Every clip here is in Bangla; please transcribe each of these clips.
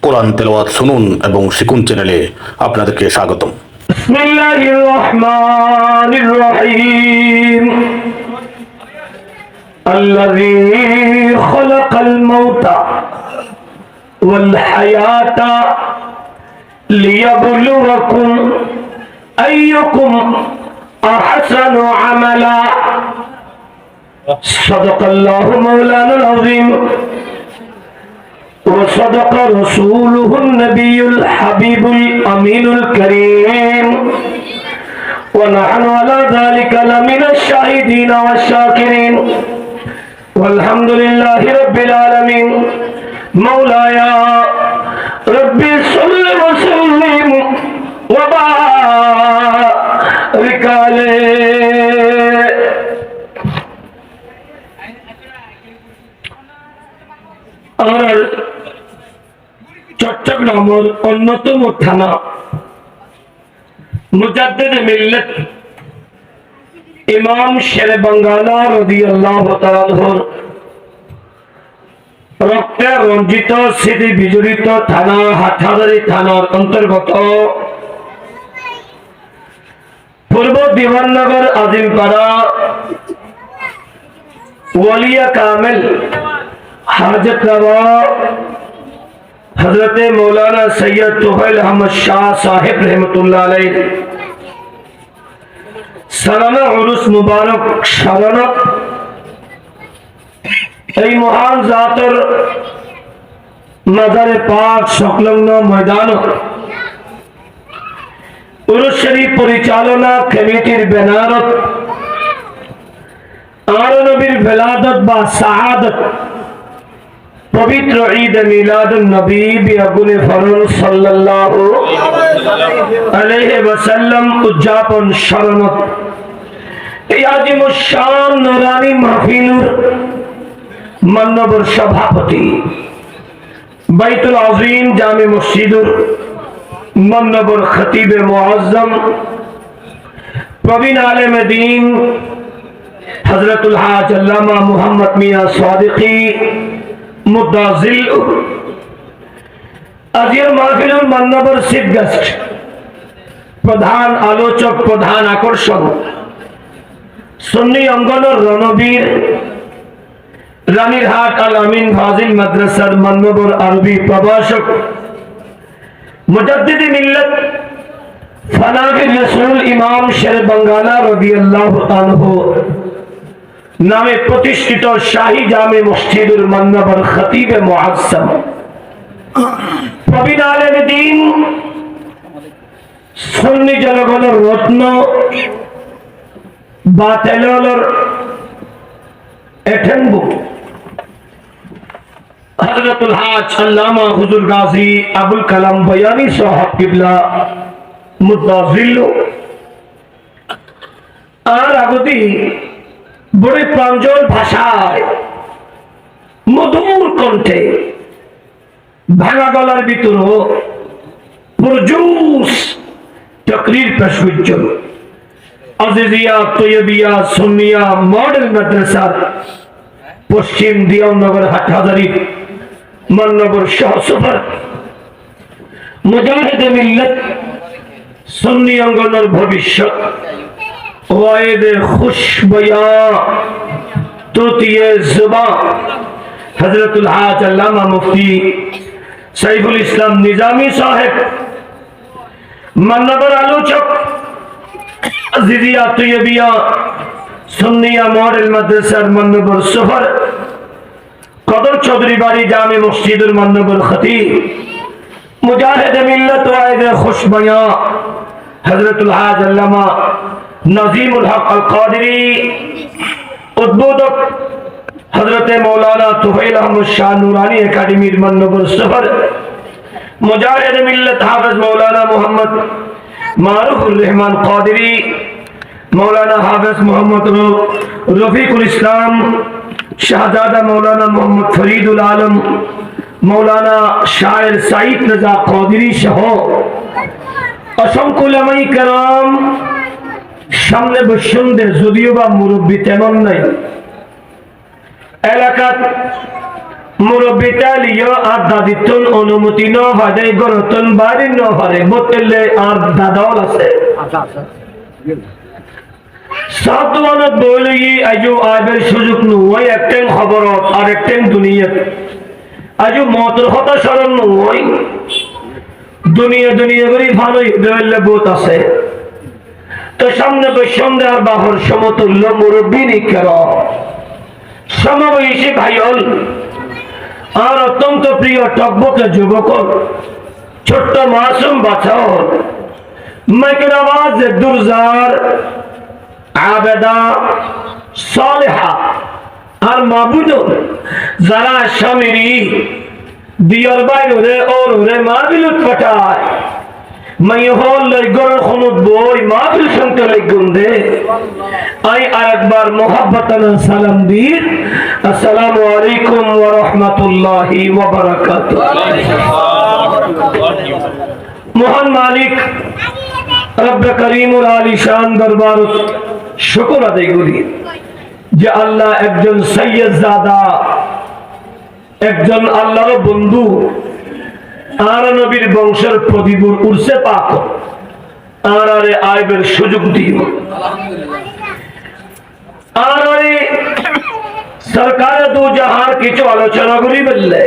কোরআন তেলাওয়াত শুনুন এবং শিখুন চ্যানেলে আপনাদেরকে স্বাগতম। বিসমিল্লাহির রহমানির রহিম। আল্লাযী খালাকাল মাউতা ওয়াল হায়াতা লিয়াবলুয়াকুম আইয়ুকুম আহসানু আমালা। সাদাকাল্লাহু মাওলানাল আযীম وصدق رسوله النبي الحبيب الأمين الكريم ونحن على ذلك لمن الشاهدين والشاكرين والحمد لله رب العالمين. مولاي ربي صل وسلم وبارك عليه. আর চট্টগ্রামের অন্যতম থানা মুজাদ্দিদে মিল্লাত ইমাম শেরে বাঙ্গালা রাদিয়াল্লাহু তাআলা রক্তে রঞ্জিত স্মৃতি বিজড়িত থানা হাটহাজারী থানার অন্তর্গত পূর্ব দিওয়াননগর আজিমপাড়া ওয়ালিয়া কামেল हाजत रवा हजरत मौलाना सैयद तुफैल अहमद शाह साहिब रहमतुल्लाह अलैह सालाना उरुस मुबारक सालाना এই মহান জাতের মাজারে পাক সংলগ্ন ময়দান উরুস শরীফ পরিচালনা কমিটির ব্যানারত আর নবীর বেলাদত বা শাহাদত পবিত্র ঈদ মিলাদুন নবী বিআগুনে ফরল সাল্লাল্লাহু আলাইহি ওয়াসাল্লাম উদযাপন শরণত এই আজিমুশ শান নুরানি মাহফিলের মাননীয় সভাপতি বাইতুল আযীম জামে মসজিদের মাননীয় খতিবে মুআজ্জম প্রবীণ আলেমে দ্বীন হযরতুল হাজ আল্লামা মুহাম্মদ মিয়া সাদিকি মুদাজিল আজির মাহফিলের মাননীয় চিফ গেস্ট প্রধান আলোচক প্রধান আকর্ষণ সুন্নি অঙ্গনের রণবীর রানীরহাট আল আমিন ফাজিল মাদ্রাসার মাননীয় আরবি প্রভাষক মুজাদ্দিদে মিল্লাত ফানাফির রাসূল ইমাম শেরে বাঙ্গালা রাদিয়াল্লাহু আনহু নামে প্রতিষ্ঠিত শাহী জামে মসজিদের মান্নাবর খতিবে মুআজ্জম প্রবীণ আলেমে দ্বীন সুন্নি জনগণের রত্ন বাতেলর এঠেনবু হযরতুল হাজ আল্লামা হুজুর গাজী আবুল কালাম বয়ানী সাহেব কিবলা মুদাজিল আর আগতি বড় প্রাঞ্জল ভাষায় মধুর কণ্ঠে ভাঙা গলার ভিতর পুরজুস তকরীর পেশ করছেন আজিজিয়া তৈয়বিয়া সুন্নিয়া মডেল মাদ্রাসার পশ্চিম দিয়ানগর হাটহাজারী মাননগর সহসফর মুজাহিদে মিল্লাত সুন্নি অঙ্গনের ভবিষ্যৎ वायद खुशबया तोतिये जुबां हजरतुल हाज अल्लामा मुफ्ती सैफुल इस्लाम निजामी साहिब मानवर आलोचक अज़ीज़िया तैयबिया सुन्निया मॉडल मदरसा मानवर सफर कदर चौधरी बारी जामे मस्जिदुल मानवर खतीब मुजाहिद मिल्लत वायद खुशबया हजरतुल हाज अल्लामा नजीमुल हक अल कादरी उद्बोधक हजरत मौलाना तुफैल अहमद शाह नूरानी एकेडमी मानवर सफर मुजाहिद मिल्लत हाफिज मौलाना मोहम्मद मारूफुर रहमान कादरी मौलाना हाफिज मोहम्मद रफीकुल इस्लाम शाहजादा मौलाना मोहम्मद फरीदुल आलम मौलाना शायर सईद रजा कादरी सह असंख्य उलामाए केराम सामने बसुंदे যদিও বা মুরব্বি তেমন নাই এলাকাত মুরব্বী তালিও আর দাদিতন অনুমতি ন ভাদে গরতন বাড়ি ন ভারে বতলে আর দাদাও আছে সাতওয়ানত বইলই আজু আইবের সুযোগ নয় একটেন খবরত আর একটেন দুনিয়া আজু মতর হতা স্মরণ নয় দুনিয়া দুনিয়া করে ভালোই দেওয়ালে বোধ আছে তো সামনে বৈষম্য আর বাহর সমতুল্য মুরব্বী নিকের সমবয়সী ভাইল আর অত্যন্ত প্রিয় টকবকে যুবক ছোট্ট মাসুম বাছাও মাইকের আওয়াজ দুরজার আবেদা সালেহা আর মাবুদ যারা স্বামীরি দিয়ার বাইরে ওর ওরে মাহবিলত পাঠায় মাইহল লাগর খমদ বই মাহবিল শুনতে লাগুন দে আই আরেকবার মোহাব্বতানা সালাম দিন আসসালামু আলাইকুম ওয়া রাহমাতুল্লাহি ওয়া বারাকাতুহু মহান মালিক রব্ব করিমুল আলী শান দরবার শুকর আদায় করি যে আল্লাহ একজন সৈয়দ জাদা একজন আল্লাহর বন্ধু আর নবীর বংশের প্রদীপুর উর্সে পাক আর আরে আইবের সুযোগ দিও আর আরে সরকার দু জাহার কিছু আলোচনা করি বললে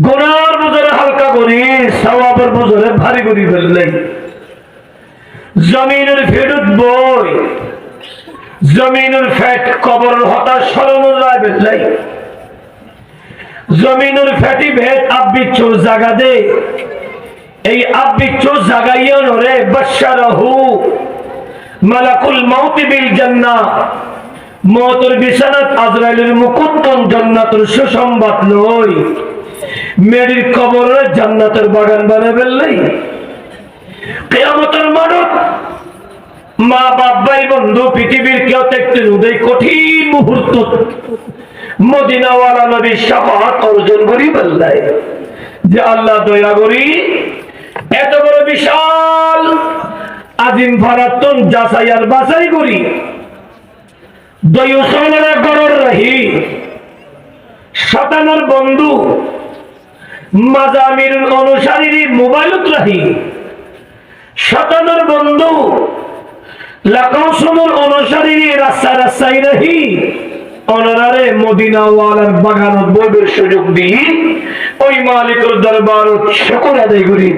গুনার বুঝরে হালকা করি সওয়াবের বুঝরে ভারী করি বললে জমিনের ফেরত বই জমিনের ফ্যাট কবর হতাশ সরানো যায় বললে জমিনের ফ্যাটি ভেদ আব্বিচ্ছ জাগা দে এই আব্বিচ্ছ জাগাইয়া নরে বাশারাহু মালাকুল মাউত বিল জান্নাহ মওতের বিছানাত আজরাইলের মুকুটন জান্নাতের সুসংবাদ লই মেরির কবরে জান্নাতের বাগান বানাবেন লাই কিয়ামতের মানত মা বাপ ভাই বন্ধু পৃথিবীর কেউ দেখতে নদী কঠিন মুহূর্ত মদিনাওয়ালা নবীর শাফাআত অর্জন করি বললাই যে আল্লাহ দয়া করি এত বড় বিশাল আজিম ফারাতন যাচাই আর বাছাই করি দয়ুসনের গরর রহি শতানের বন্ধু মাজামির অনুসারী মোবাইলত রহি শতানের বন্ধু লাকাউসনের অনুসারী রাস্তা রাস্তায় রহি অনারে মদিনাওয়ালার বাগানত বইবের সুযোগ দিই ওই মালিকের দরবারত শুকর আদায় করি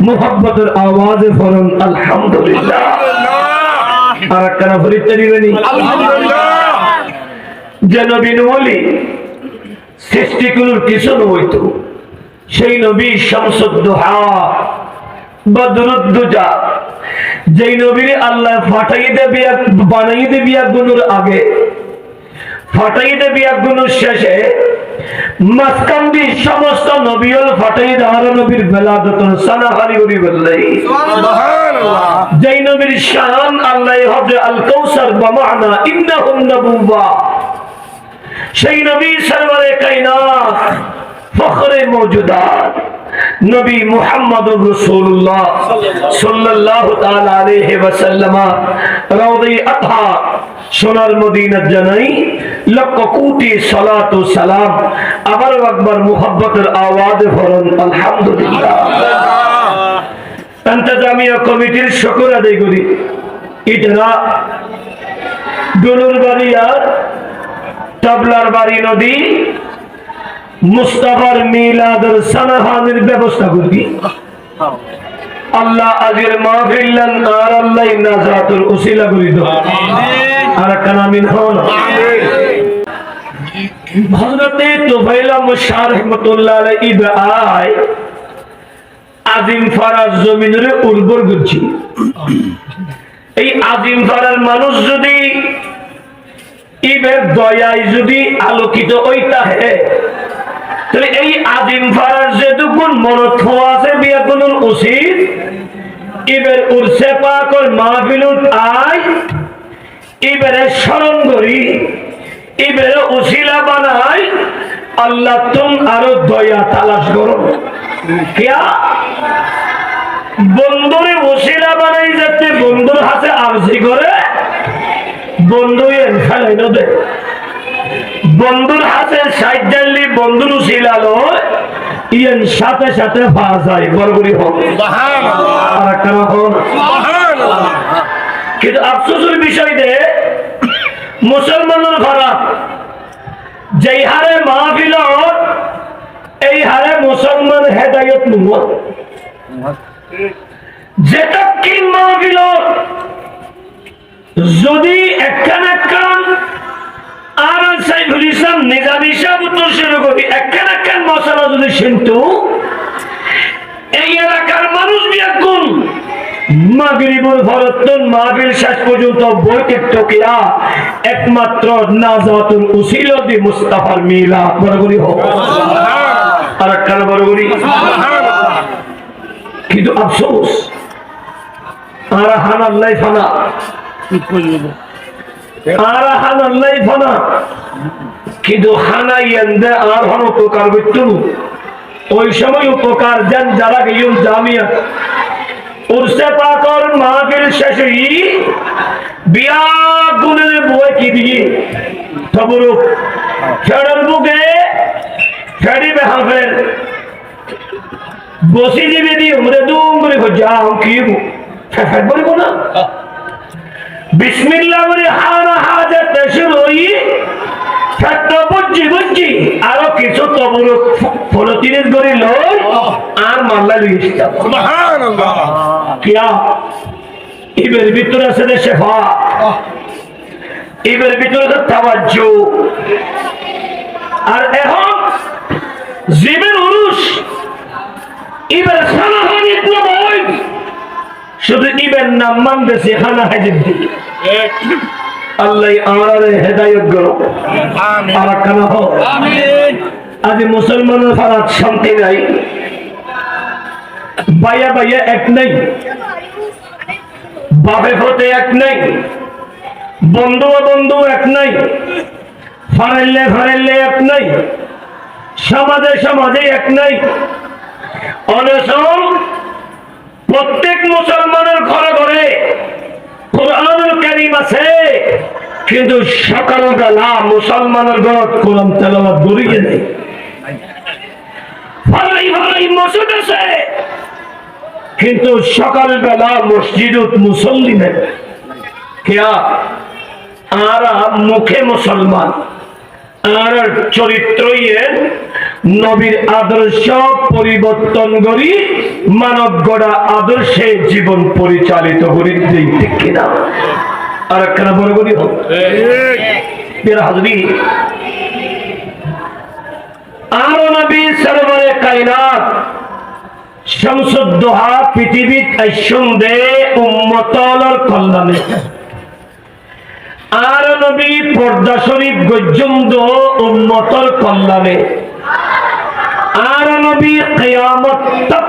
মুহাব্বতের আওয়াজে ফরন আলহামদুলিল্লাহ আর একখানা ফরিতে দিবেনি আলহামদুলিল্লাহ যে নবী নবী সৃষ্টিগুলোর কিছু নইতো সেই নবী শামসুদ্দোহা বদরুদ্দুজা যেই নবীর আল্লাহ ফাটাই দেবে বানাই দেবে গুনুর আগে ফাটাই দেবে গুনুর শেষে মাসকান্দি সমস্ত নবীল ফাটাই দেওয়ার নবীর বেলাদত সানাহারি উড়ি বললেই সুবহানাল্লাহ যেই নবীর শান আল্লাহ হযরত আল কাউসার বমানা ইন্নাহুম নবুওয়া সেই নবী সরওয়ারে কায়নাত ফখরে মওজুদাত নবী মুহাম্মদুর রাসূলুল্লাহ সাল্লাল্লাহু তাআলা আলাইহি ওয়াসাল্লাম রওদায়ে আতহা সোনার মদিনা জানাই লক্ষ কোটি সালাত ও সালাম আবার একবার মুহাব্বতের আওয়াজে ফরন আলহামদুলিল্লাহ ইন্তজামিয়া কমিটির শুকর আদায় করি ইটরা দুলুর বাড়ি আর তাবলার বাড়ি নদী মুস্তাফার মিলাদের সানাহানের ব্যবস্থা করবি আল্লাহ আজের মাহফিল আর আল্লাহ নাজাতুল উসিলা করি দাও আর কানামিন হন হযরতে তুফাইলা মুশার রহমাতুল্লাহ আলাইহি আয় আজিম ফারাজ জমিনের উর্বর করছি এই আজিম ফারার মানুষ যদি ইবের দয়ায় যদি আলোকিত হইতা হে তাহলে এই আজিম ফারার যেটুকুন মনত হওয়া আছে বিয়াকুনুল উচিত ইবের উরসে পাকর মাহফিলত আয় ইবেরে স্মরণ করি ইবেরে উসিলা বানাই আল্লাহ তুম আরো দয়া তালাশ করো কিয়া বন্ধুরে উসিলা বানাই যাতে বন্ধুর হাতে আরজি করে বন্ধু ফেলাই নদে বন্ধুর হাতে সাইড বন্ধুর ছিলালো ইয়ান সাথে সাথে পাওয়া যায় বরগুড়ি হোক আর একটা হোক। কিন্তু আফসোসের বিষয় যে মুসলমানের ঘরা যেই হারে মাহফিল এই হারে মুসলমান হেদায়ত নুব যেটা কি মাহফিল যদি একখান আর সাইফুল ইসলাম নিজামী সাহেব উত্তর শুরু করি একখান মশলা যদি শুনতো এই এলাকার মানুষ বিয়াকুন মাগরিবুল ফরতন মাহফিল শেষ পর্যন্ত বইকে টকিয়া একমাত্র নাজাতুল উসিলতি মুস্তাফার মিলাদ বরগুড়ি হোক আর একখান বরগুড়ি। কিন্তু আফসোস আর হানাল্লাই ফানা আর হানাল্লাই ফানা কিন্তু হানাইয়ান্দে আর হন উপকার করত ওই সময় উপকার যান যারা গিয়ে জামিয়া উর্সে পাকর মাহফিল শেষ বিয়া গুণের বই কি দিয়ে তবরুক ফেডার বুকে ফেডিবে হাফের বসি দিবে দিয়ে উমরে দুম করে যাও কি ফেফেট বলবো না বিসমিল্লাহ বলে হানা হাজার শুরু হই ফেটটা বুঝছি আরো কিছু তবরুক ফলতিনের করে লই আর মাল্লা লইছি সুবহানাল্লাহ কিয়া ইবের ভিতরে আছে শেফা ইবের ভিতরে আছে তাওয়াজ্জু আর এখন জীবের উরুস ইবের খানা হয় ইতনা বই শুধু ইবের নাম মানতেছে খানা হাজির দিকে আল্লাহ আমারে হেদায়েত করো আমিন আর কানা হোক আমিন। আজ মুসলমানের ফারাত শান্তি নাই ভাইয়া ভাইয়া এক নাই বাপে হতে এক নাই বন্ধু বন্ধু এক নাই ফারাইলে এক নাই সমাজে এক নাই অনশন প্রত্যেক মুসলমানের ঘরে ঘরে কোরআনুল কারীম আছে কিন্তু সকালবেলা মুসলমানের ঘর কোরআন তেলাওয়াত করিয়ে নেই ভালোই মসজিদ আছে কিন্তু সকালবেলা মসজিদত মুসল্লি নেই কেয়া আর মুখে মুসলমান আর চরিত্রই নবীর আদর্শ পরিবর্তন করি মানব গড়া আদর্শে জীবন পরিচালিত করি ঠিক কিনা আর একখানা বড় করি হোক হাজরি আর নবী সরবরে কায়নাত শামসুদ্দোহা পৃথিবীত আইসুন দে উম্মতর কল্যাণে আর নবী পর্দা শরীফ গজ্জুন্দ উম্মতর কল্যাণে আর নবী কিয়ামত তক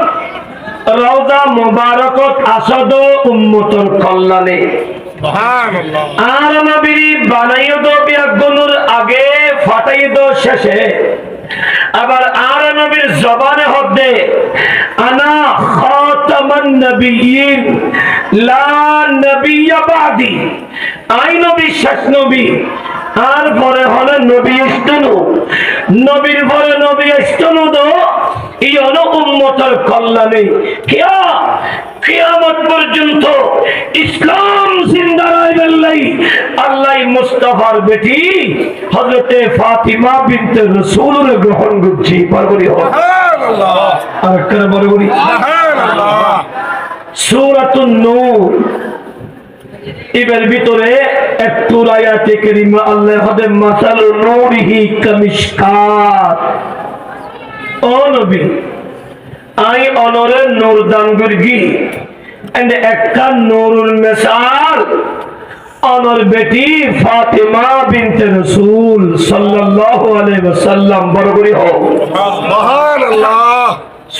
রওজা মুবারকত আসদ উম্মতর কল্যাণে সুবহানাল্লাহ আর নবী বানাইও দো বিয়াগুনুর আগে ফাটাইও দো শেষে আবার আর নবীর জবানে হদে আনা খাতামান নবিয়্যিন লা নবিয়্য বাদি আই নবী শেষ নবী আর পরে হলো নবী ইস্তানু নবীর পরে নবী ইস্তানু দো ইয়নো উম্মতের কল্যাণে কিয়ামত পর্যন্ত ইসলাম জিন্দা রাখবেন আল্লাহ মুস্তাফার বেটি হযরতে ফাতিমা বিনতে রাসূলের গ্রহণ করছি বরগুড়ি সুবহানাল্লাহ আর করে বরগুড়ি সুবহানাল্লাহ সূরাতুন নূর এর ভিতরে একটু আয়াতে কারিমা আল্লাহ হদে মাসাল নূরিহি কামিশকাত ও নবী আই অনরে নূর দান করগি এন্ড একটা নূরুল মিসাল অনর বেটি ফাতিমা বিনতে রাসূল সাল্লাল্লাহু আলাইহি ওয়াসাল্লাম বরগুড়ি হোক সুবহানাল্লাহ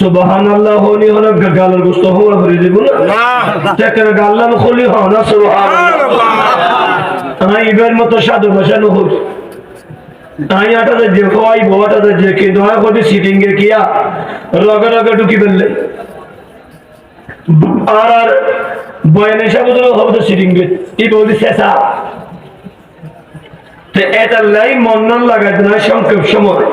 সুবহানাল্লাহ হলি হলো গালার গোস্ত হওয়া ভরে দিব না তাকে গালান খলি হয় না সুবহানাল্লাহ আমি ইবের মতো সাধু ভাষা ন হই আমি আটাতে যে খাই বড়টাতে যে কিন্তু আর কোটি সিটিং এর কিয়া রগে ঢুকি ফেললে আর বয়নে সাবুদ হবে সিটিং এর এই বলি শেষা তো এটা লাই মন লাগাতে না সংক্ষেপ সময়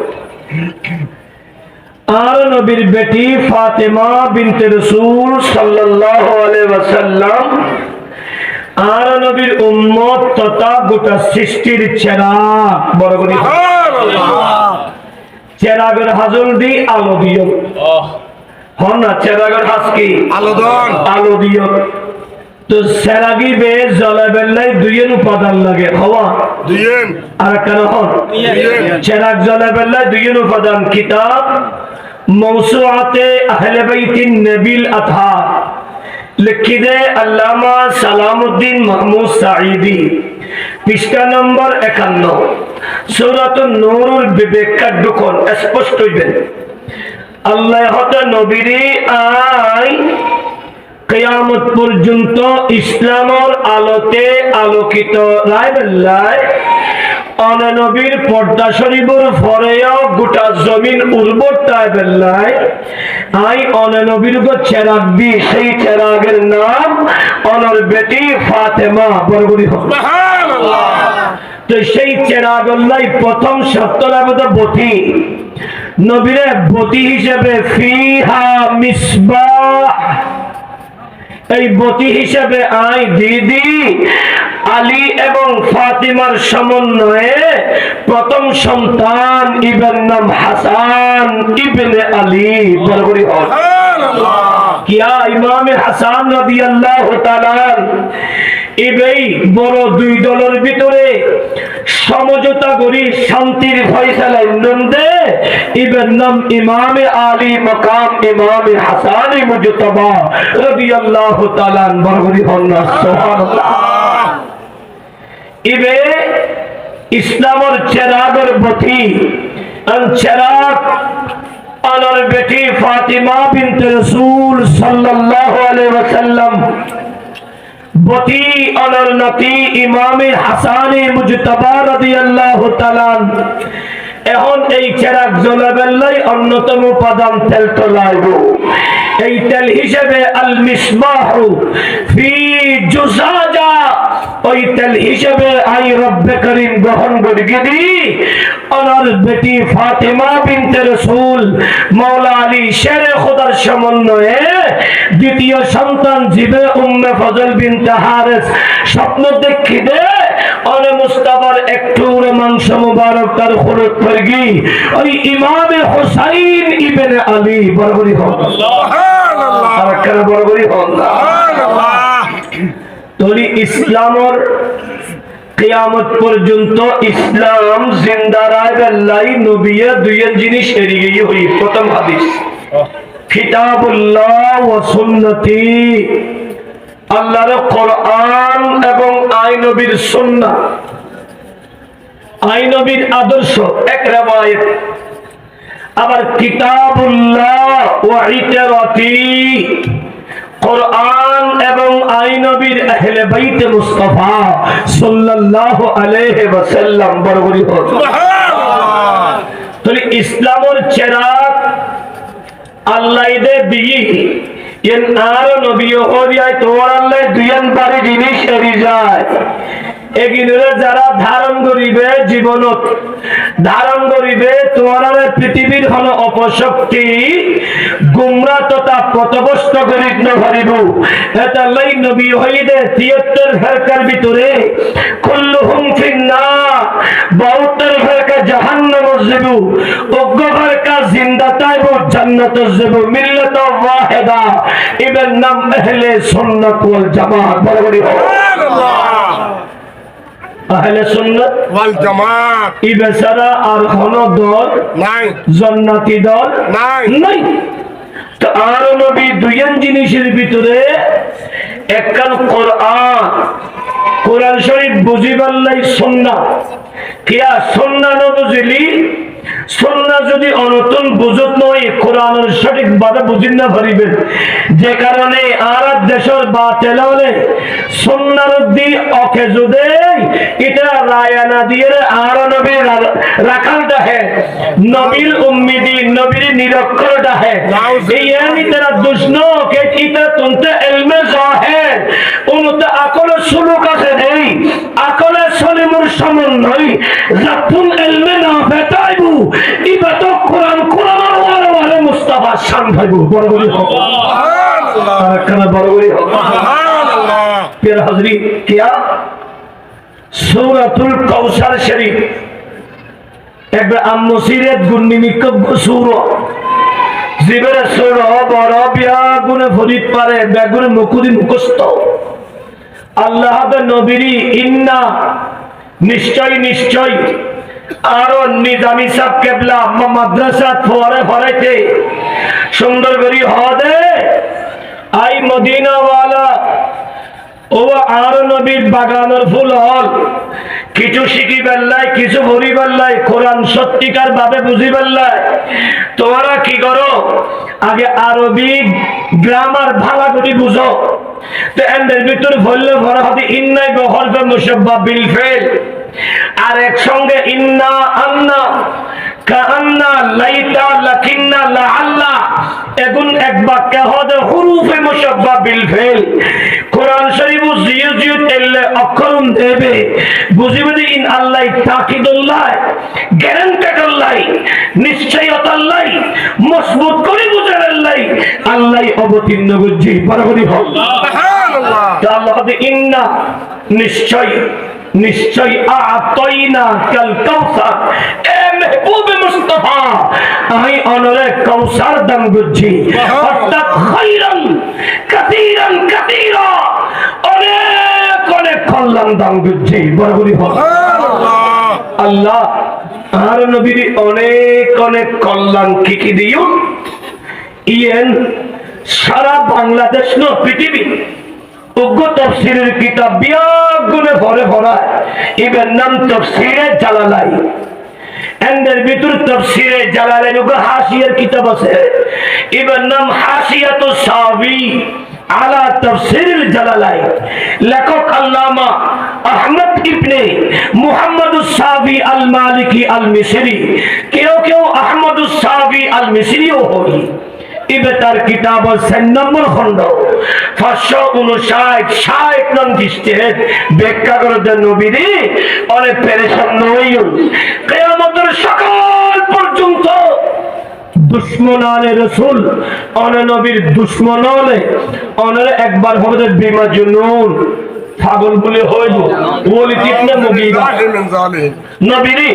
আর নবীর বেটি ফাতেমা বিনতে রাসূল সাল্লাল্লাহু আলাইহি ওয়াসাল্লাম আর নবীর উম্মত তথা গোটা সৃষ্টির চেরাগ বড় করে চেরাগের হাজল দি আলো দিও হন না চেরাগের হাজ কি আলো দিও তো চেরাগি বে জ্বলা বেল্লাই দুইয়ের উপাদান লাগে হওয়া আর কেন হন চেরাগ জ্বলা বেল্লাই দুইয়ের উপাদান কিতাব মৌসুআতে আহলে বাইতিন নবীল আতহার লিখি দে আল্লামা সালামউদ্দিন মাহমুদ সাঈদী পৃষ্ঠা নম্বর 51 সূরাতুন নূরুল বিবেকার দুখন স্পষ্ট হইবেন আল্লাহ হতে নবীরে আই কিয়ামত পর্যন্ত ইসলামের আলোতে আলোকিত রাইবেল্লাহ অননবীর পর্দা শরীফের ফরেও গোটা জমিন উর্বর রাইবেল্লাহ আই অননবীর গো চেরাগ দি সেই চেরাগের নাম অনর বেটি ফাতেমা বরগুরি সুবহানাল্লাহ তো সেই চেরাগল্লাই প্রথম সত্যলাভত বতি নবীরে বতি হিসেবে ফিহা মিসবাহ এই বতি হিসেবে আই দিদি আলী এবং ফাতিমার সমন্বয়ে প্রথম সন্তান ইবের নাম হাসান ইবনে আলী বরগুরি সুবহানাল্লাহ কিয়া ইমাম হাসান রাদিয়াল্লাহু তাআলা এই বড় দুই দলের ভিতরে সমঝোতা করি শান্তির ফয়সালা নন্দে ইবের নাম ইমাম আলী মাকাম ইমাম হাসান মুজতবা রাদিয়াল্লাহু তাআলা বরগুরি সুবহানাল্লাহ ইবে ইসলামের চেরাগের বতি চেরাগ আনার বেটি ফাতিমা বিনতে রাসূল সাল্লাল্লাহু আলাইহি ওয়াসাল্লাম বতি আনার নাতি ইমামে হাসানে মুজতবা রাদিয়াল্লাহু তাআলা এখন এই চেরাগ জ্বলাবেলাই অন্যতম উপাদান তেল তো লাগবে এই তেল হিসেবে আল মিসবাহু ফি জুজাজা ওই তেল হিসেবে আই রব্বে করিম গ্রহণ করে গিয়ে ওনার বেটি ফাতেমা বিনতে রাসূল মাওলা আলী শেরে খোদার সমন্বয়ে দ্বিতীয় সন্তান জিবে উম্মে ফজল বিনতে হারিস স্বপ্ন দেখি দে অনে মুস্তাফার একটু মাংস মুবারক তার খরচ করগি ওই ইমামে হুসাইন ইবনে আলী বরবরি হন সুবহানাল্লাহ আর কেন বরবরি হন সুবহানাল্লাহ তোরি ইসলামের কিয়ামত পর্যন্ত ইসলাম জিন্দা রাখলাই নবিয়ে দুই জিনিস এড়িয়ে হই প্রথম হাদিস কিতাবুল্লাহ ওয়া সুন্নতি আল্লাহর কোরআন এবং আই নবীর সুন্নাহ আই নবীর আদর্শ এক রওয়ায়াত আবার কিতাবুল্লাহ ওয়া ইতরাতি কোরআন এবং আই নবীর আহলে বাইত মুস্তাফা সাল্লাল্লাহু আলাইহি ওয়াসাল্লাম বরবরি সুবহানাল্লাহ তাহলে ইসলামের চেরাগ আল্লাহ দে দিই এন আর নবী হরিয়ায় তোর আল্লাহ দুইয়ান পারে জিনিস এরি যায় এগিনরে যারা ধারণ করিবে জীবনত ধারণ করিবে তোমার পৃথিবীর হল অপশক্তি গুমরা তথা পথভ্রষ্ট করিত না পারিব এতাল্লাই নবী হইদে 73 ফেরকার ভিতরে কুল্লুহুম ফিন্নার 72 ফেরকা জাহান্নাম যাবু অজ্ঞ ফেরকা জিন্দা তাইব জান্নাত যাবু মিল্লাত ওয়াহিদা ইবের নাম আহলে সুন্নাত ওয়াল জামাত বরাবরই সুবহানাল্লাহ আহলে সুন্নাত ওয়াল জামাত ই বেচারা আর কোন দল নাই জান্নাতি দল নাই তো আর নবী দুইজন জিনিসের ভিতরে একখান কোরআন শরীফ বুঝিবাল্লাই সুন্নাহ কিয়া সুন্নাহ ন বুঝিলি সুন্নাহ যদি অনতুন বুঝত নয় কোরআনের সঠিক ভাবে বুঝিন না পারিবেন যে কারণে আর দেশের বাতিল হলে সুন্নাহর দি ওকে যদি এটা রায়ানা দিয়ে আর নবী রাখালটা হে নবীর উম্মিদি নবীর নিরক্ষরটা হে এই এনি তেরা দুষ্ণ কে ইতা তুনতে ইলমে জাহির উনতে আকল সুলুক আছে দেই আকলে সলিমুর সমন্বয় জাতুন ইলমে না ফেতাইবু ইবা তো কোরআন কোরআনের ওয়ারে ওয়ারে মুস্তাফা শান ভাইবো বড় বড় হোক সুবহানাল্লাহ আর কানা বড় বড় হোক সুবহানাল্লাহ প্রিয় হাজরি কিয়া সূরাতুল কাউসার শরীফ একবার আম্মসিরাত গুন্নিমিকব সূরা জিবরা সূরা বড় বিয়া গুনে ফরিদ পারে বেগুনে মুকুদি মুখস্থ আল্লাহ নবীরি ইন্না নিশ্চয় নিশ্চয় আরো নিজামী সাহেব কেবলা মাদ্রাসা ফোয়ারে ফরাইতে সুন্দর করি হদে আই মদিনা ওয়ালা ও আর নবীর বাগানের ফুল হল কিছু শিখি বেল্লাই কিছু ভরি বেল্লাই কোরআন সত্যিকার ভাবে বুঝি বেল্লাই তোমরা কি করো আগে আরবি গ্রামার ভালো করে বুঝো তো এর ভিতরে বললে ভরা হবে ইন্নাই বহরফে মুশাব্বা বিল ফেল আর একসঙ্গে ইন্না আন্না কান্না লাইতা লাকিন্না লাআল্লা এগুন এক বাক্য হদে হুরুফে মুশাব্বা বিল ফেল কোরআন শরীফ জিউ জিউ তেলে অক্ষরম দেবে বুঝিবে ইন আল্লাহ তাকিদুল্লাহ গ্যারান্টেডুল্লাহ নিশ্চয়তাল্লাহ মজবুত করে বুঝেন আল্লাহ আল্লাহ অবতীর্ণ বুঝি বরাবরই হোক সুবহানাল্লাহ আল্লাহ ইন্না নিশ্চয় নিশ্চয় আতাইনা কাল কাউসার এ মেহবুব মুস্তাফা আমি অনরে কাউসার দান বুঝি অর্থাৎ খাইরান কাসীরান কাসীরা অনেক অনেক কল্যাণ দান বুঝি বরাবরই হোক সুবহানাল্লাহ আল্লাহ আর নবীর অনেক অনেক কল্যাণ কি দিও ইয়েন সারা বাংলাদেশ ন পৃথিবী উগ্র তাফসীরের কিতাব বিয়াগুনে ভরে ভরা এর নাম তাফসীরে জালালাইন এর ভিতর তাফসীরে জালালাইন উগ্র হাসিয়ার কিতাব আছে এর নাম হাসিয়াতুস সাবি আলা তাফসীরুল জালালাইন লেখক আল্লামা আহমদ ইবনে মুহাম্মদুস সাবি আল মালিকি আল মিসরি কেউ কেউ আহমদুস সাবি আল মিসরিও হয় ইবেতার কিতাব 6 নম্বর খণ্ড 559 নং পৃষ্ঠায় ব্যাখ্যা করে দেন নবীজি অনেক পেরেশান নইও কিয়ামতের সকাল পর্যন্ত দুশমনানে রাসূল অন নবীর দুশমনানে অনরে একবার হবে বিমা জুনুন পাগল বলে হইব ওলি কিতনা মুগীরা নবীজি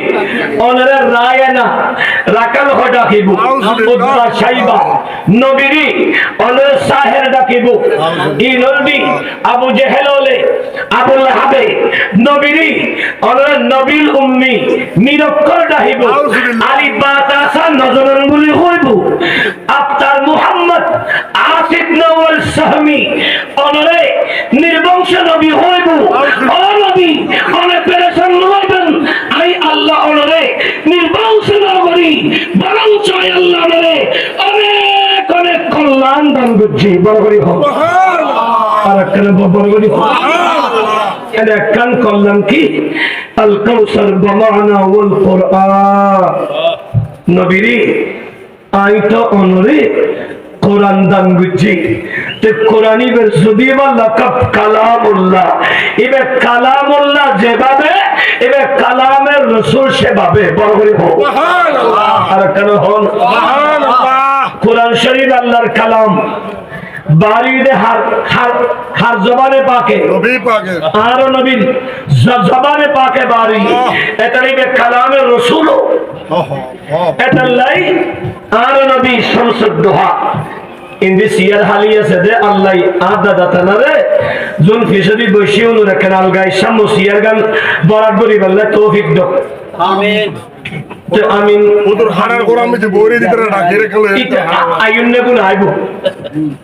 অনরে রায়না রাকাল হ ডাকিব উদ্বা শাইবা নবীজি অনরে সাহের ডাকিব ই নবী আবু জেহেললে আবু লাহাবে নবীজি অনরে নবীল উম্মি নিরক্ষর ডাকিব আলী বাতাসা নজরন বলে হইব আফতার মুহাম্মদ আসিফ নওয়াল সাহমি অনরে নির্বংশ নবী হইব ও নবী অনেক পেরেশান হইবেন আই আল্লাহ অনরে নির্বংশ নগরী বরং চাই আল্লাহ অনরে অনেক অনেক কল্যাণ দান করছি বড়গরি হোক সুবহানাল্লাহ আর কেন বড়গরি হোক সুবহানাল্লাহ এর কান কল্যাণ কি আল কাউসার বমানা ওয়াল কুরআন নবীরি আইতো অনরে কোরআন দান গুজি তে কোরআনি বের সুদিবা লাকাব কালামুল্লাহ এবে কালামুল্লাহ যেভাবে এবে কালামের রাসূল সেভাবে বড় করে হোক সুবহানাল্লাহ আর কেন হন সুবহানাল্লাহ কোরআন শরীফ আল্লাহর কালাম বাড়িতে হার জবানে পাকে নবী পাকে আর নবীর জবানে পাকে বাড়ি এটা নিবে কালামের রাসূল এটা লাই আর নবী শামসুদ দুহা ইন্দি সিয়ার হালিয়া সাদে আল্লাহ আদা দাতানারে জুন ফিসদি বসিও নুরে কানাল গায় শামু সিয়ার গান বরাত করি বললে তৌফিক দাও আমিন তো আমিন ওদের হারার কোরআন মে বইরে দিতে রাখে রেখলে আইয়ুন্নে গুণ আইবো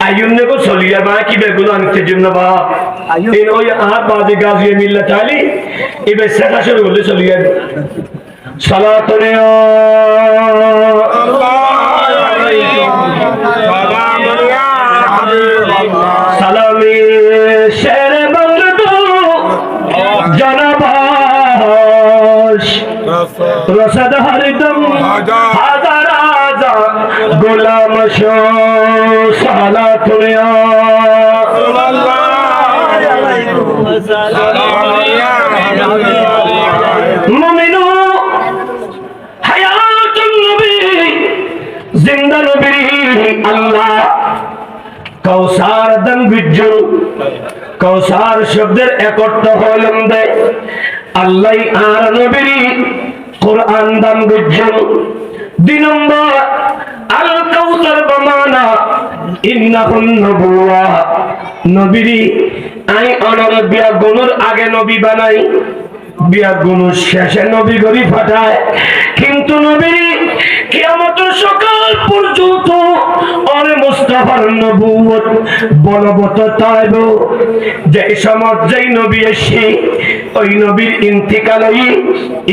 আইয়ুন্নে কো চলিয়া বা কি বেগুলো আনতে জন্য বা এই ওই আর বাজে গাজিয়ে মিল্লা চালি এবে সেটা শুরু হলে চলিয়া সালাতুন আল্লাহ সালামি শের বন্ধু জনবাস রসদ হরদম হাজার হাজার গোলাম শো সালাতুন মুমিনু হায়াত কৌসার দান বিজ্জু কৌসার শব্দের এক অর্থ হইলাম দেয় আল্লাহ আর নবীর কোরআন দান বিজ্জু। 2 নম্বর আল কাউসার বামানা ইন্নাহুন নবুওয়া নবীর আই অনর বিয়া গুনুর আগে নবী বানাই বিয়া গুনুর শেষে নবী গরি ফাটায়। কিন্তু নবী কিয়ামতের সকাল পর্যন্ত অরে মুস্তাফার নবুয়ত বলবৎ তাইব। যে সময় যেই নবী এসে ওই নবীর ইন্তিকাল হই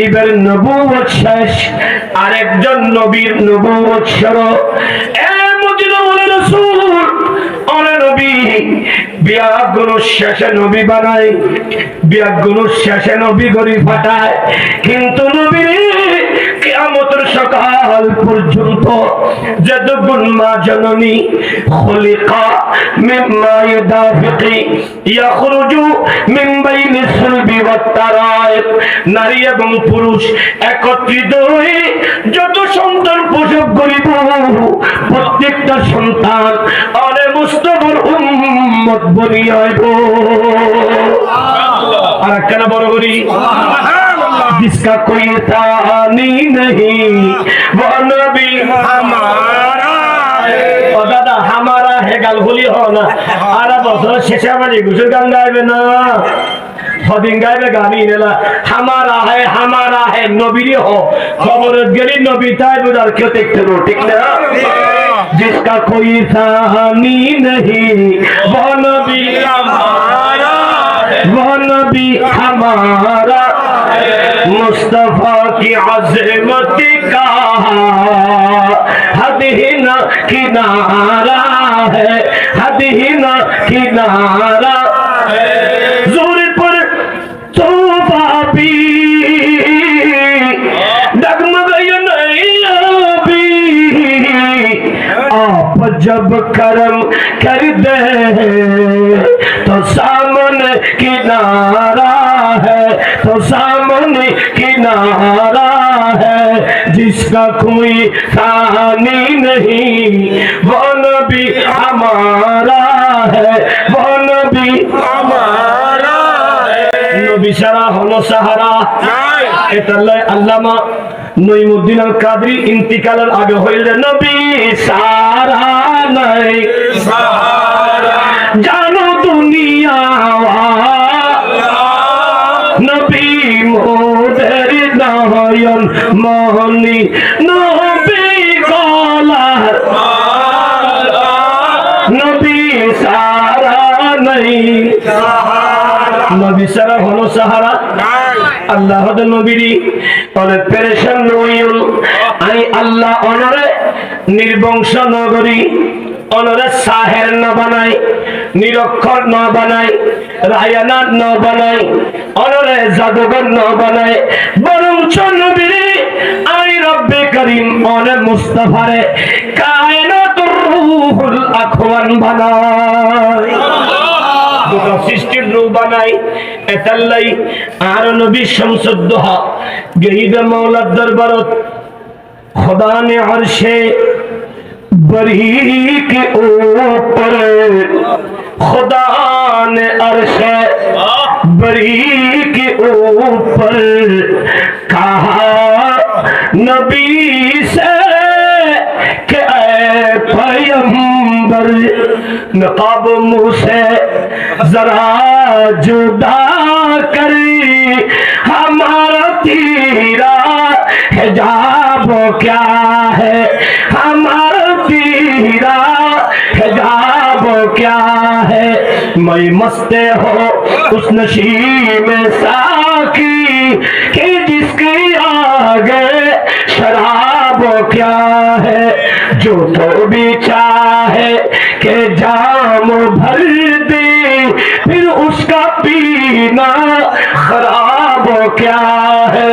এবার নবুয়ত শেষ আরেকজন নবীর নবুয়ত শুরু। এ মদিনার রাসূল অরে নবী বিয়া গুনুর শেষে নবী বানায় বিয়া গুনুর শেষে নবী গরি ফাটায়। কিন্তু নবী কিয়ামতের সকাল পর্যন্ত যতগুণ মা জননী খুলিকা মিম্মা ইয়াদাফিকি ইয়াখরুজু মিন বাইনি সুলবি ওয়াত তারাইব নারী এবং পুরুষ একত্রিত হয়ে যত সন্তান প্রসব করিব প্রত্যেকটা সন্তান আরে মুস্তাফার উম্মত বনিয়া হইব। আর কেন বড় করি जिसका कोई तानी नहीं वो नबी हमारा है। ओ दादा हमारा है गाल भूली हो ना आरा बसर शेषा बाजी गुसर गान गाइबे ना हदिन गाइबे गानी नेला हमारा है नबी हो खबर गली नबी ताई बुदार क्यों देखते रो ठीक ना जिसका कोई तानी नहीं वो नबी हमारा है वो नबी हमारा मुस्तफा की अज़मत का हद ही न किनारा है हद ही न किनारा है। जोर पर तोबा भी डगमगाई नहीं अभी आप जब करम कर दे तो सामने किनारा है तो सामने किनारा है जिसका कोई सानी नहीं वो नबी हमारा है वो नबी हमारा है। नबी सारा हलो सहारा एतल्ला अल्लामा नईमुद्दीन अल कादरी इंतिकालेर आगे हইলে नबी सारा नहीं सहारा जानो दुनिया नबी मोদের নয়ন মনি নবী গলার নবী সারা নাই নবী সারা হলো সাহারা আল্লাহ নবীরি তবে পেরেশান নইল আমি আল্লাহ অনরে নির্বংশ নগরী অনরে সাহের ন বানাই নিরক্ষর ন বানাই রায়ানা ন বানাই অনরে জাদুঘর ন বানাই বরং নবীরে আই রব্বে করিম অনে মুস্তাফারে কায়নাতুর রূহুল আখওয়ান বানাই দুটো সৃষ্টির রূপ বানাই এতাল্লাই আর নবী শামসুদ্দোহা গহিবে মাওলার দরবারত खुदा ने अर्शे बरी के ऊपर खुदा ने अर्शे बरी के ऊपर कहा नबी से कि ऐ पैगंबर नकाब मुँह से जरा जुदा कर हमारा तीरा हिजाब क्या है हमारा तीरा हिजाब क्या है मैं मस्त हो उस नशीब में साकी कि जिसके आगे शराब क्या है जो तो भी चाहे कि जाम भर दे फिर उसका पीना खराब क्या है।